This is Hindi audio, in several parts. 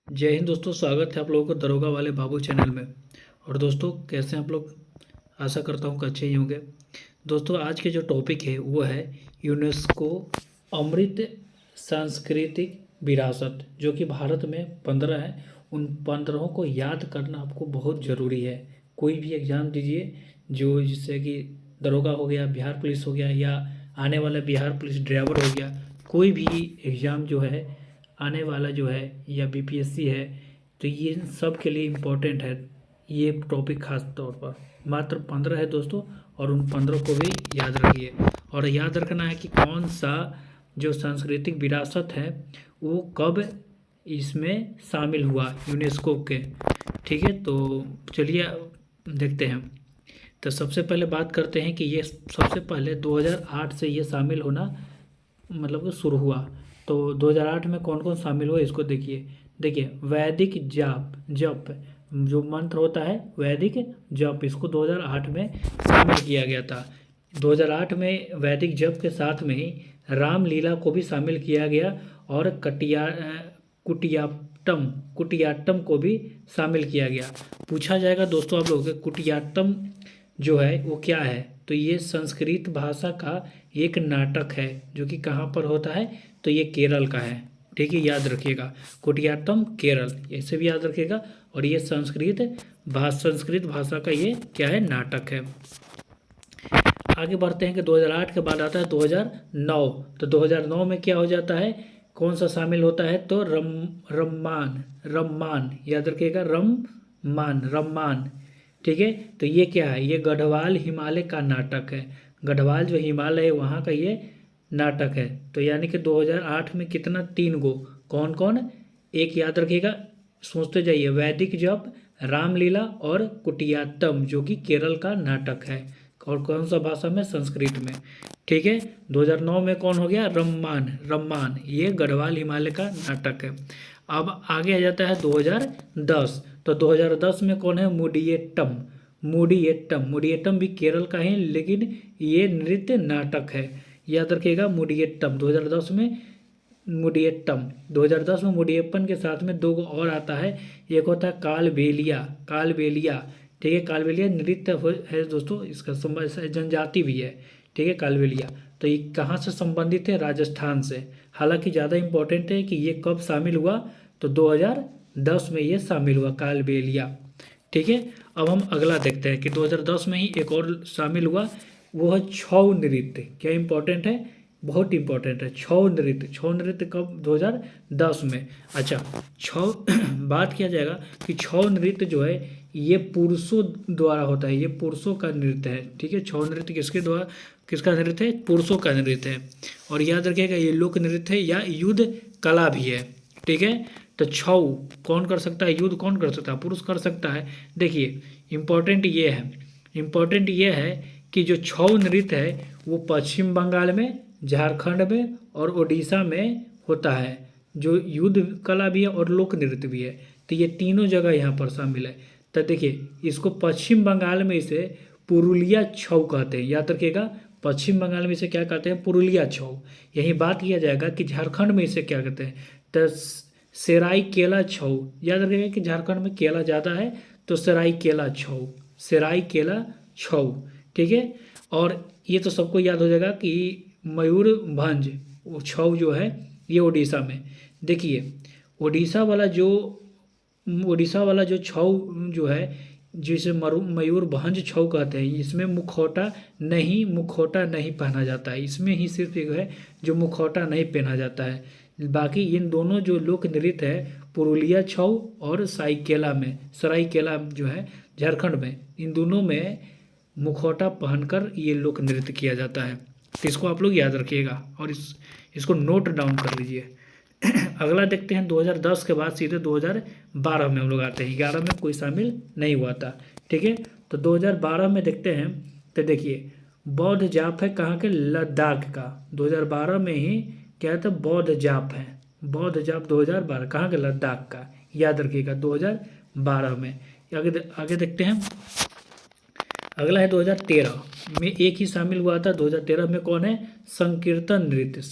जय हिंद दोस्तों, स्वागत है आप लोगों को दरोगा वाले बाबू चैनल में। और दोस्तों, कैसे हैं आप लोग? आशा करता हूँ कि अच्छे ही होंगे। दोस्तों, आज के जो टॉपिक है वो है यूनेस्को अमृत सांस्कृतिक विरासत, जो कि भारत में 15 है। उन 15 को याद करना आपको बहुत ज़रूरी है। कोई भी एग्ज़ाम दीजिए, जो जिससे कि दरोगा हो गया, बिहार पुलिस हो गया, या आने वाला बिहार पुलिस ड्राइवर हो गया, कोई भी एग्ज़ाम जो है आने वाला जो है, या बीपीएससी है, तो ये इन सब के लिए इम्पोर्टेंट है ये टॉपिक खास तौर पर। मात्र 15 है दोस्तों, और उन 15 को भी याद रखिए। और याद रखना है कि कौन सा जो सांस्कृतिक विरासत है वो कब इसमें शामिल हुआ यूनेस्को के। ठीक है, तो चलिए देखते हैं। तो सबसे पहले बात करते हैं कि ये सबसे पहले 2008 से ये शामिल होना मतलब कि शुरू हुआ। तो 2008 में कौन कौन शामिल हुआ इसको देखिए। देखिए, वैदिक जप जो मंत्र होता है, वैदिक जप, इसको 2008 में शामिल किया गया था। 2008 में वैदिक जप के साथ में ही रामलीला को भी शामिल किया गया, और कुटियाट्टम कुटियाट्टम को भी शामिल किया गया। पूछा जाएगा दोस्तों आप लोगों के, कुटियाट्टम जो है वो क्या है? तो ये संस्कृत भाषा का एक नाटक है, जो कि कहाँ पर होता है? तो ये केरल का है। ठीक है, याद रखिएगा, कुटियाट्टम केरल, ऐसे भी याद रखिएगा। और ये संस्कृत भाषा का ये क्या है? नाटक है। आगे बढ़ते हैं कि 2008 के बाद आता है 2009। तो 2009 में क्या हो जाता है? कौन सा शामिल होता है? तो रम्मान रम्मान याद रखिएगा, रम्मान। ठीक है, तो ये क्या है? ये गढ़वाल हिमालय का नाटक है। गढ़वाल जो हिमालय है वहाँ का ये नाटक है। तो यानी कि 2008 में कितना? 3 गो। कौन कौन? एक याद रखिएगा, सोचते जाइए, वैदिक जप, रामलीला और कुटियाट्टम, जो कि केरल का नाटक है। और कौन सा भाषा में? संस्कृत में। ठीक है, 2009 में कौन हो गया? रम्मान, ये गढ़वाल हिमालय का नाटक है। अब आगे आ जाता है 2010। तो 2010 में कौन है? मुडियट्टम भी केरल का है, लेकिन ये नृत्य नाटक है। याद रखिएगा, मुडियट्टम 2010 में। मुडियट्टम 2010 में मुडियप्पन के साथ में 2 और आता है। एक होता है कालबेलिया। ठीक है, कालबेलिया नृत्य है दोस्तों, इसका जनजाति भी है। ठीक है, कालबेलिया। तो ये कहाँ से संबंधित है? राजस्थान से। हालांकि ज़्यादा इम्पोर्टेंट है कि ये कब शामिल हुआ? तो 2010 में ये शामिल हुआ, कालबेलिया। ठीक है, अब हम अगला देखते हैं कि 2010 में ही एक और शामिल हुआ, वो है छऊ नृत्य। क्या इंपॉर्टेंट है? बहुत इंपॉर्टेंट है छऊ नृत्य कब? 2010 में। अच्छा, छऊ बात किया जाएगा कि छऊ नृत्य जो है ये पुरुषों द्वारा होता है, ये पुरुषों का नृत्य है। ठीक है, छऊ नृत्य किसका नृत्य है? पुरुषों का नृत्य है। और याद रखिएगा, ये लोक नृत्य है या युद्ध कला भी है। ठीक है, तो छऊ कौन कर सकता है? युद्ध कौन कर सकता है? पुरुष कर सकता है। देखिए, इम्पोर्टेंट ये है कि जो छऊ नृत्य है वो पश्चिम बंगाल में, झारखंड में और उड़ीसा में होता है, जो युद्ध कला भी है और लोक नृत्य भी है। तो ये तीनों जगह यहाँ पर शामिल है। तो देखिए, इसको पश्चिम बंगाल में इसे पुरुलिया छऊ कहते हैं। याद रखिएगा, पश्चिम बंगाल में इसे क्या कहते हैं? पुरुलिया छऊ। यही बात किया जाएगा कि झारखंड में इसे क्या कहते हैं? तो सेराई केला छऊ। याद रखिएगा कि झारखंड में केला ज़्यादा है, तो सेराई केला छऊ। ठीक है, और ये तो सबको याद हो जाएगा कि मयूरभंज छऊ जो है ये उड़ीसा में। देखिए, उड़ीसा वाला जो छऊ जो है, जिसे मयूरभंज छऊ कहते हैं, इसमें मुखौटा नहीं पहना जाता है। इसमें ही सिर्फ एक है जो मुखौटा नहीं पहना जाता है। बाकी इन दोनों जो लोक नृत्य है, पुरुलिया छऊ और सराइकेला जो है झारखंड में, इन दोनों में मुखौटा पहनकर ये लोक नृत्य किया जाता है। तो इसको आप लोग याद रखिएगा और इसको नोट डाउन कर लीजिए। अगला देखते हैं 2010 के बाद सीधे 2012 में हम लोग आते हैं। 11 में कोई शामिल नहीं हुआ था। ठीक है, तो 2012 में देखते हैं। तो देखिए, बौद्ध जाप है कहाँ के? लद्दाख का। 2012 में ही क्या है? तो बौद्ध जाप है। बौद्ध जाप 2012 कहाँ के? लद्दाख का। याद रखिएगा, 2012 में। आगे देखते हैं। अगला है 2013 में, एक ही शामिल हुआ था। 2013 में कौन है? संकीर्तन नृत्य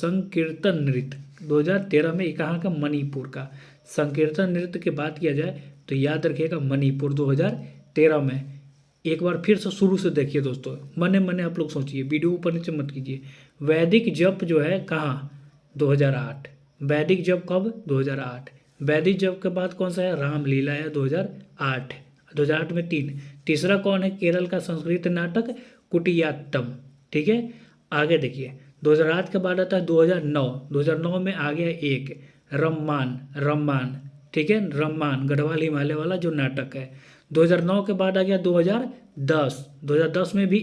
2013 में कहाँ का? मणिपुर का। संकीर्तन नृत्य की बात किया जाए तो याद रखिएगा मणिपुर 2013 में। एक बार फिर से शुरू से देखिए दोस्तों, मने मने आप लोग सोचिए, वीडियो ऊपर नीचे मत कीजिए। वैदिक जप जो है कहाँ, 2008। वैदिक जप कब, 2008। वैदिक जप के बाद कौन सा है, रामलीला है 2008। 2008 में 3। तीसरा कौन है, केरल का संस्कृत नाटक कुटियाट्टम। ठीक है, आगे देखिए 2008 के बाद आता है 2009। 2009 में आ गया एक रम्मान। ठीक है, रम्मान गढ़वाल हिमालय वाला जो नाटक है। 2009 के बाद आ गया 2010। 2010 में भी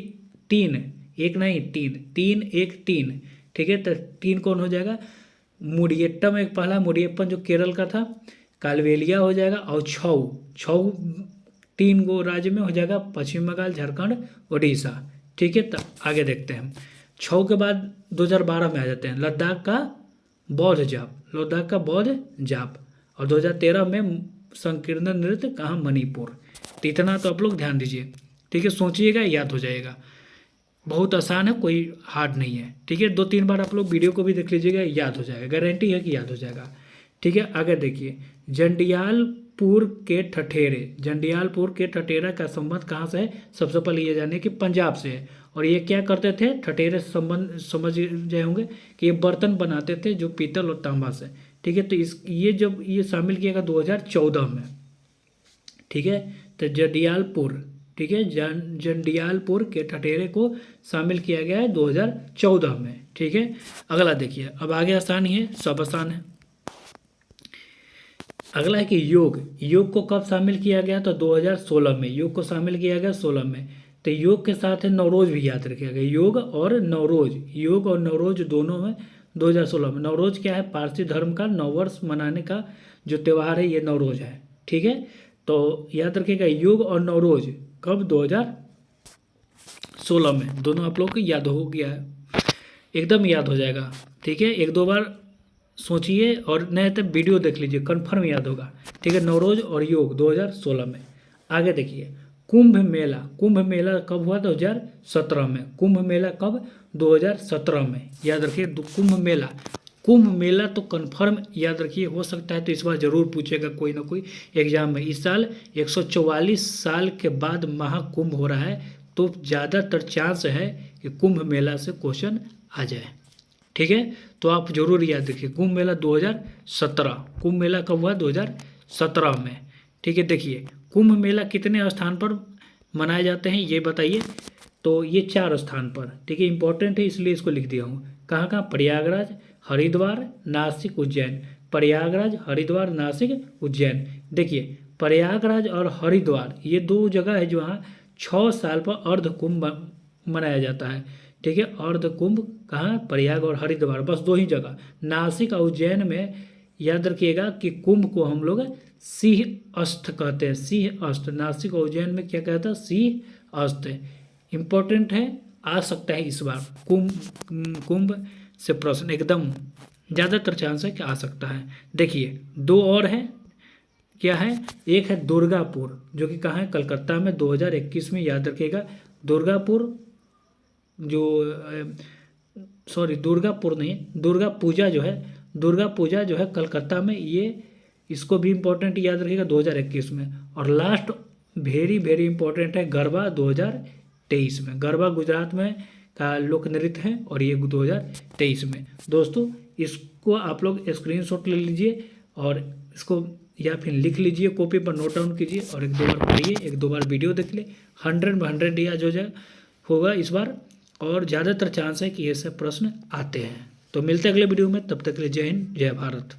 3, एक नहीं 3, 3 1 3। ठीक है, तो 3 कौन हो जाएगा, मुडियट्टम एक पहला, मुडियप्पन जो केरल का था, कालवेलिया हो जाएगा, और छऊ 3 गो राज्य में हो जाएगा, पश्चिम बंगाल, झारखंड, उड़ीसा। ठीक है, तो आगे देखते हैं। छऊ के बाद 2012 में आ जाते हैं लद्दाख का बौद्ध जाप। और 2013 में संकीर्तन नृत्य कहाँ, मणिपुर। तो इतना तो आप लोग ध्यान दीजिए। ठीक है, सोचिएगा, याद हो जाएगा। बहुत आसान है, कोई हार्ड नहीं है। ठीक है, 2-3 बार आप लोग वीडियो को भी देख लीजिएगा, याद हो जाएगा, गारंटी है कि याद हो जाएगा। ठीक है, आगे देखिए जंडियालपुर के ठठेरा का संबंध कहाँ से है, सबसे पहले ये जानिए कि पंजाब से है। और ये क्या करते थे, ठठेरे संबंध समझ गए होंगे कि ये बर्तन बनाते थे जो पीतल और तांबा से। ठीक है, तो ये शामिल किया गया 2014 में। ठीक है, तो ठीक है, जंडियालपुर के ठठेरे को शामिल किया गया है 2014 में। ठीक है, अगला देखिए, अब आगे आसान ही है, सब आसान है। अगला है कि योग को कब शामिल किया गया, तो 2016 में योग को शामिल किया गया 16 में। तो योग के साथ है नवरोज भी याद रखिएगा, योग और नवरोज दोनों में 2016 में। नवरोज क्या है, पारसी धर्म का नववर्ष मनाने का जो त्यौहार है, ये नवरोज है। ठीक है, तो याद रखिएगा योग और नवरोज कब, 2016 में। दोनों आप लोग को याद हो गया है, एकदम याद हो जाएगा। ठीक है, 1-2 बार सोचिए और नहीं तो वीडियो देख लीजिए, कन्फर्म याद होगा। ठीक है, नवरोज और योग 2016 में। आगे देखिए कुंभ मेला कब हुआ, 2017 में। कुंभ मेला कब, 2017 में। याद रखिए कुंभ मेला तो कन्फर्म याद रखिए, हो सकता है तो इस बार जरूर पूछेगा कोई ना कोई एग्जाम में। इस साल 144 साल के बाद महाकुंभ हो रहा है, तो ज़्यादातर चांस है कि कुंभ मेला से क्वेश्चन आ जाए। ठीक है, तो आप जरूर याद रखिए कुंभ मेला 2017। कुंभ मेला कब हुआ, 2017 में। ठीक है, देखिए कुंभ मेला कितने स्थान पर मनाए जाते हैं ये बताइए, तो ये 4 स्थान पर। ठीक है, इंपॉर्टेंट है इसलिए इसको लिख दिया हूँ। कहाँ, प्रयागराज, हरिद्वार, नासिक, उज्जैन। प्रयागराज, हरिद्वार, नासिक, उज्जैन। देखिए प्रयागराज और हरिद्वार ये 2 जगह है जहाँ 6 साल पर अर्ध कुंभ मनाया जाता है। ठीक है, अर्ध कुंभ कहाँ, प्रयाग और हरिद्वार, बस 2 ही जगह। नासिक और उज्जैन में याद रखिएगा कि कुंभ को हम लोग सिंह अस्त कहते हैं, सिंह अस्त। नासिक और उज्जैन में क्या कहता है, सिंह अस्त। इम्पोर्टेंट है, आ सकता है इस बार कुंभ से प्रश्न, एकदम ज़्यादातर चांस है कि आ सकता है। देखिए 2 और है, क्या है, एक है दुर्गापुर जो कि कहाँ है, कलकत्ता में, 2021 में। याद रखिएगा दुर्गापुर दुर्गापुर नहीं, दुर्गा पूजा जो है कलकत्ता में, ये इसको भी इम्पोर्टेंट याद रखिएगा 2021 में। और लास्ट वेरी वेरी इंपॉर्टेंट है गरबा 2023 में। गरबा गुजरात में का लोक नृत्य है और ये 2023 में। दोस्तों इसको आप लोग स्क्रीनशॉट ले लीजिए और इसको या फिर लिख लीजिए, कॉपी पर नोट डाउन कीजिए और 1-2 बार पढ़िए, 1-2 बार वीडियो देख ले। 100 में 100 याद हो जाए होगा इस बार, और ज़्यादातर चांस है कि ये सब प्रश्न आते हैं। तो मिलते हैं अगले वीडियो में, तब तक के लिए जय हिंद, जय भारत।